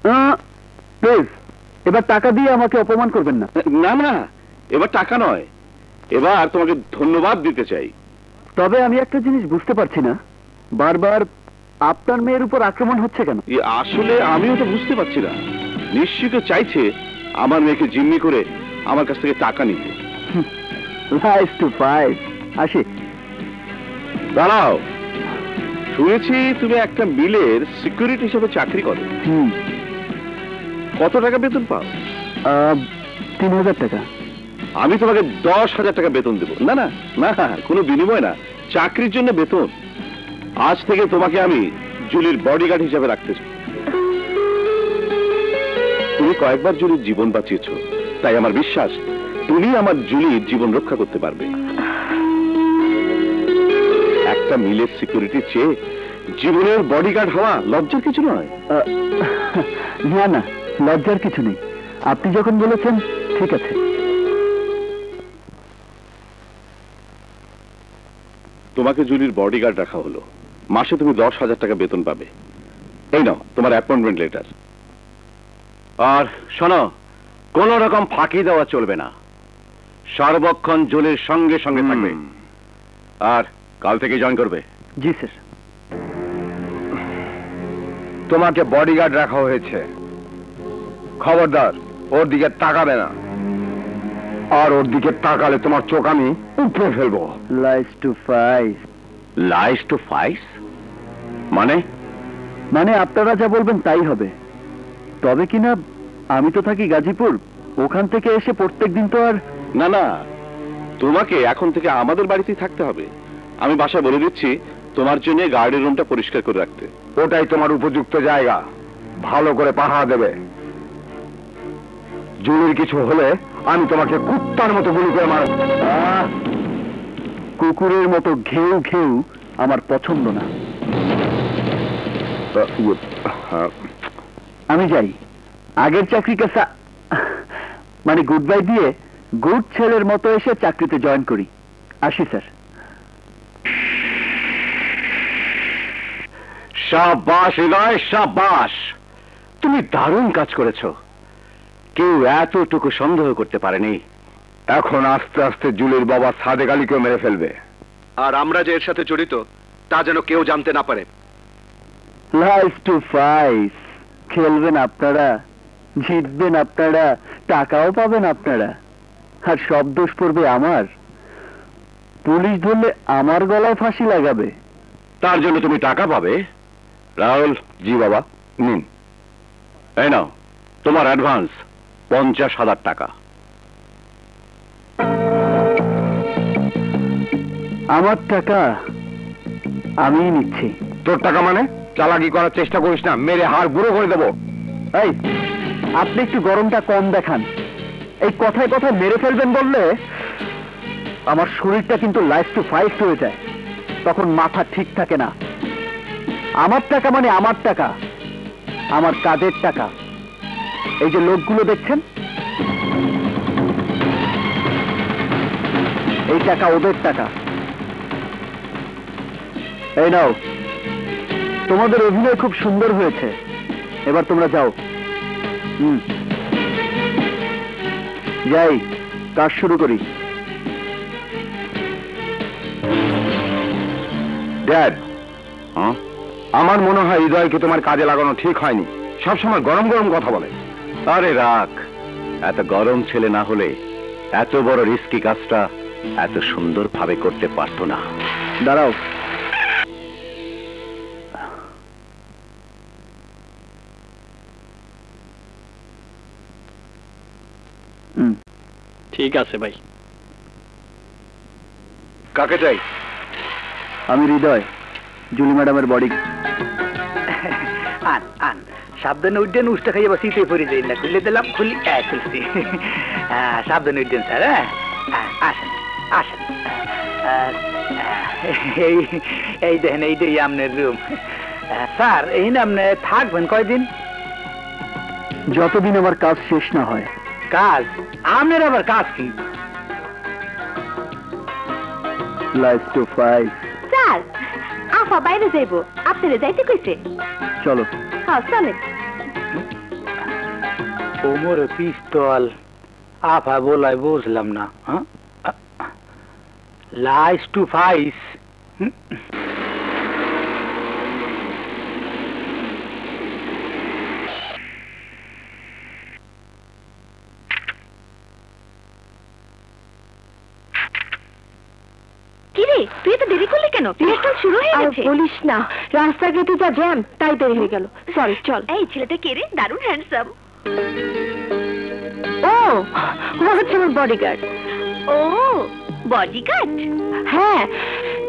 Please এবার টাকা দিয়ে আমাকে অপমান করবেন না। না না, এবার টাকা নয়, এবার তোমাকে ধন্যবাদ দিতে চাই। তবে আমি একটা জিনিস বুঝতে পারছি না, বারবার আপনার মেয়ের উপর আক্রমণ হচ্ছে কেন? আসলে আমিও তো বুঝতে পারছি না। নিশ্চিত চাইছে আমার মেয়েকে জিম্মি করে আমার কাছ থেকে টাকা নিতে। Lines two five. আসি। দাঁড়াও, শুনেছি তুমি একটা মিলের সিকিউরিটি হিসেবে চাকরি করো। কত টাকা বেতন পাও? 3000 টাকা। আমি তোমাকে 10,000 টাকা বেতন দেবো। না না না, কোনো বিনিময় না, চাকরির জন্য বেতন। আজ থেকে তোমাকে আমি জুলির বডিগার্ড হিসেবে রাখতে চাই। তুমি কয়েকবার জুলির জীবন বাঁচিয়েছ, তাই আমার বিশ্বাস তুমি আমার জুলির জীবন রক্ষা করতে পারবে। একটা মিলের সিকিউরিটির চেয়ে জীবনের বডিগার্ড হওয়া লজ্জার কিছু নয়। না না, লজ্জার কিছু নেই। আপনি যখন বলেছেন ঠিক আছে। তোমাকে জুলির বডিগার্ড রাখা হলো, মাসে তুমি 10,000 টাকা বেতন পাবে। এই নাও তোমার অ্যাপয়েন্টমেন্ট লেটার। আর শোনো, কোন রকম ফাঁকি দেওয়া চলবে না, সর্বক্ষণ জুলির সঙ্গে সঙ্গে থাকবে। আর কাল থেকে জয়েন করবে। জি স্যার। তোমাকে বডিগার্ড রাখা হয়েছে, খবরদার ওর দিকে তাকাবে না, আর ওর দিকে তাকালে তোমার চোখ আমি উপড়ে ফেলবো। Lines two five. Lines two five মানে? মানে আপনারা যা বলবেন তাই হবে। তবে কিনা আমি তো থাকি গাজীপুর, ওখান থেকে এসে প্রত্যেকদিন তো আর। না না, তোমাকে এখন থেকে আমাদের বাড়িতেই থাকতে হবে। আমি বাসায় বলে দিচ্ছি তোমার জন্য গার্ডের রুমটা পরিষ্কার করে রাখতে। ওটাই তোমার উপযুক্ত জায়গা, ভালো করে পাহারা দেবে। জুলির কিছু হলে আমি তোমাকে কুত্তার মতো গুলি করে মারব। কুকুরের মতো ঘেউ ঘেউ আমার পছন্দ না। আমি যাই, আগের চাকরিকে মানে গুড বাই দিয়ে গুড ছেলের মতো এসে চাকরিতে জয়েন করি। আসি স্যার। শাবাশ হৃদয়, শাবাশ, তুমি দারুণ কাজ করেছো। কেউ এতটুকু সন্দেহ করতে পারেনি। এখন আস্তে আস্তে জুলির বাবা সাদেক আলীকেও মেরে ফেলবে, আর আমরা যে এর সাথে জড়িত তা যেন কেউ জানতে না পারে। Lines two five. খেলবেন আপনারা, জিতবেন আপনারা, টাকাও পাবেন আপনারা, আর সব দোষ পড়বে আমার। পুলিশ ধরলে আমার গলায় ফাঁসি লাগাবে। তার জন্য তুমি টাকা পাবে? রাহুল। জি বাবা, নিন। এই নাও তোমার অ্যাডভান্স 50,000 টাকা। আমার টাকা আমিই নিচ্ছি। তোর টাকা মানে? চালাকি করার চেষ্টা করিস না, মেরে হাড় গুঁড়ো করে দেবো। এই, আপনি একটু গরমটা কম দেখান। এই কথায় কথায় মেরে ফেলবেন বললে আমার শরীরটা কিন্তু লাইফ টু ফাইভ হয়ে যায়, তখন মাথা ঠিক থাকে না। আমার টাকা মানে আমার টাকা, আমার কাজের টাকা। এই যে লোকগুলো দেখছেন, এই টাকা ওদের টাকা। এই নাও, তোমাদের অভিনয় খুব সুন্দর হয়েছে, এবার তোমরা যাও। যাই, কাজ শুরু করি। ড্যাড, আমার মনে হয় হৃদয়কে তোমার কাজে লাগানো ঠিক হয়নি। সবসময় গরম গরম কথা বলে। আরে রাখ, এত গরম ছেলে না হলে এত বড় রিস্কি কাজটা এত সুন্দরভাবে করতে পারতো না। দাঁড়াও। ঠিক আছে ভাই। কাকে চাই? আমি হৃদয়, জুলি ম্যাডামের বডি। আন আন, সাবধানে উঠবেন, উষ্টা খাইয়ে বা শীতে পড়ে যাই না। খুলে দিলাম, খুলি খুলছি। সাবধানে উঠবেন স্যার। হ্যাঁ, আসেন আসেন। এই দেখেন, এইটাই আপনার রুম। স্যার, এই না আপনি থাকবেন কয়দিন? যতদিন আমার কাজ শেষ না হয়। কাজ? আপনার আবার কাজ কি? Life to five. স্যার, আফা বাইরে যাইব, আপনারা যাইতে কইছে। চলো। হ্যাঁ চলেন। কোমরে পিস্তল আফা বলাই বুঝলাম না। লাইস টু ফাইস। কিরে তুই তো দেরি করলি কেন? রিহার্সাল শুরু হয়ে গেছে। বলিস না, রাস্তাঘাটে যা জ্যাম, তাই দেরি হয়ে গেল। সরি, চল। এই ছেলেটা কে রে? দারুণ হ্যান্ডসাম। ও হচ্ছে আমার বডিগার্ড। ও বডিগার্ড? হ্যাঁ,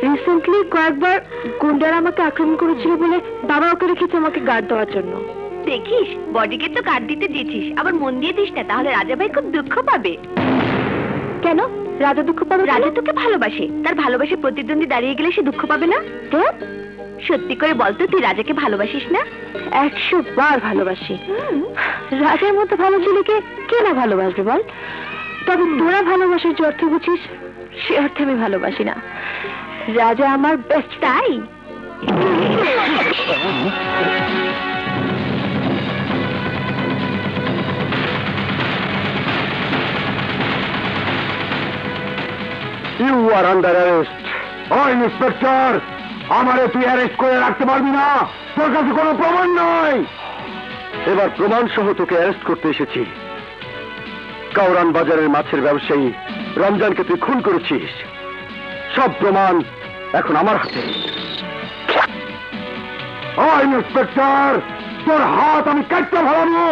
রিসেন্টলি কয়েকবার গুন্ডারা আমাকে আক্রমণ করেছিল বলে বাবা ওকে রেখেছে আমাকে গার্ড দেওয়ার জন্য। দেখিস বডিকে তো কার্ড দিতে দিয়েছিস, আবার মন দিয়ে দিস না, তাহলে রাজা ভাই খুব দুঃখ পাবে। কেন রাজা দুঃখ পাবে? রাজা তোকে ভালোবাসে, তার ভালোবাসে প্রতিদ্বন্দ্বী দাঁড়িয়ে গেলে সে দুঃখ পাবে না? সত্যি করে বলতো তুই রাজাকে ভালোবাসিস না? 100 বার ভালোবাসি। রাজার মতো ভালো ছেলেকে কে না ভালোবাসবে বল? তবে তোরা ভালোবাসার যে অর্থ বুঝিস সে অর্থে আমি ভালোবাসি না। রাজা আমার বেস্ট। তাই? You are under arrest. ও ইন্সপেক্টর, আমারে তুই অ্যারেস্ট করে রাখতে পারবি না, তোর কাছে কোনো প্রমাণ নাই। এবার প্রমাণ সহ তোকে অ্যারেস্ট করতে এসেছি। কাউরান বাজারের মাছের ব্যবসায়ী রমজানকে তুই খুন করেছিস, সব প্রমাণ এখন আমার হাতে। ও ইন্সপেক্টর, তোর হাত আমি কাটতে ভালাবো।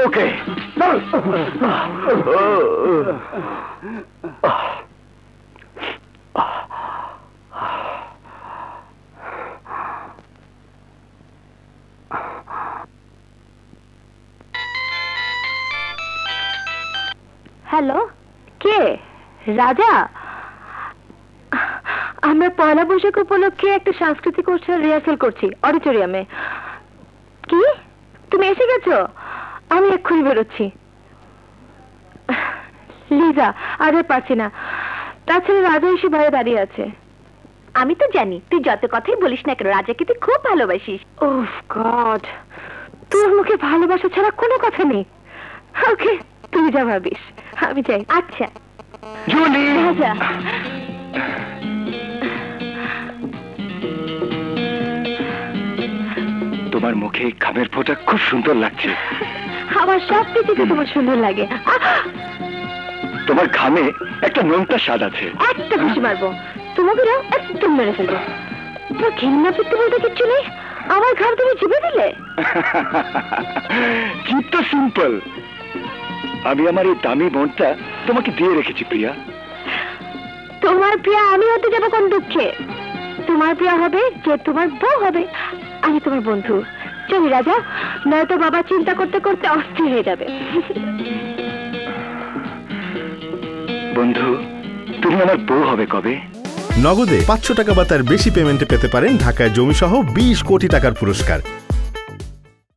ওকে হ্যালো, কে? রাজা? আমরা পয়লা বৈশাখ উপলক্ষে একটা সাংস্কৃতিক অনুষ্ঠান রিহার্সাল করছি অডিটোরিয়ামে। কি তুমি এসে গেছো? আমি এক্ষুনি বেরোচ্ছি। লিজা, আজ আর পারছি না, তাছাড়া রাজা এসে বাইরে দাঁড়িয়ে আছে। আমি তো জানি তুই যত কথাই বলিস না কেন রাজাকে তুই খুব ভালোবাসিস। ওহ গড, তোর মুখে ভালোবাসা ছাড়া কোনো কথা নেই। ওকে, তুই যা ভাবিস, আমি যাই। আচ্ছা জুলি, রাজা। তোমার মুখে ঘামের ফোঁটা খুব সুন্দর লাগছে। আমার সব কিছুতে তোমার সুন্দর লাগে। তোমার ঘামে একটা নোনতা স্বাদ আছে। একটা খুশি মারবো, তোমাকে না একদম মেরে ফেলবো। তোমার ঘৃণা করতে বলতে কিচ্ছু নেই, আমার ঘাম তুমি চিপে দিলে। কি তো সিম্পল। আমি আমার এই দামি মনটা তোমাকে দিয়ে রেখেছি প্রিয়া। তোমার প্রিয়া আমি হতে যাবো কোন দুঃখে? তোমার প্রিয়া হবে যে তোমার বউ হবে, আমি তোমার বন্ধু। চলি রাজা, নয়তো বাবা চিন্তা করতে করতে অস্থির হয়ে যাবে। বন্ধু তুমি আমার বউ হবে কবে? নগদে 500 টাকা বা তার বেশি পেমেন্টে পেতে পারেন ঢাকায় জমি সহ 20 কোটি টাকার পুরস্কার।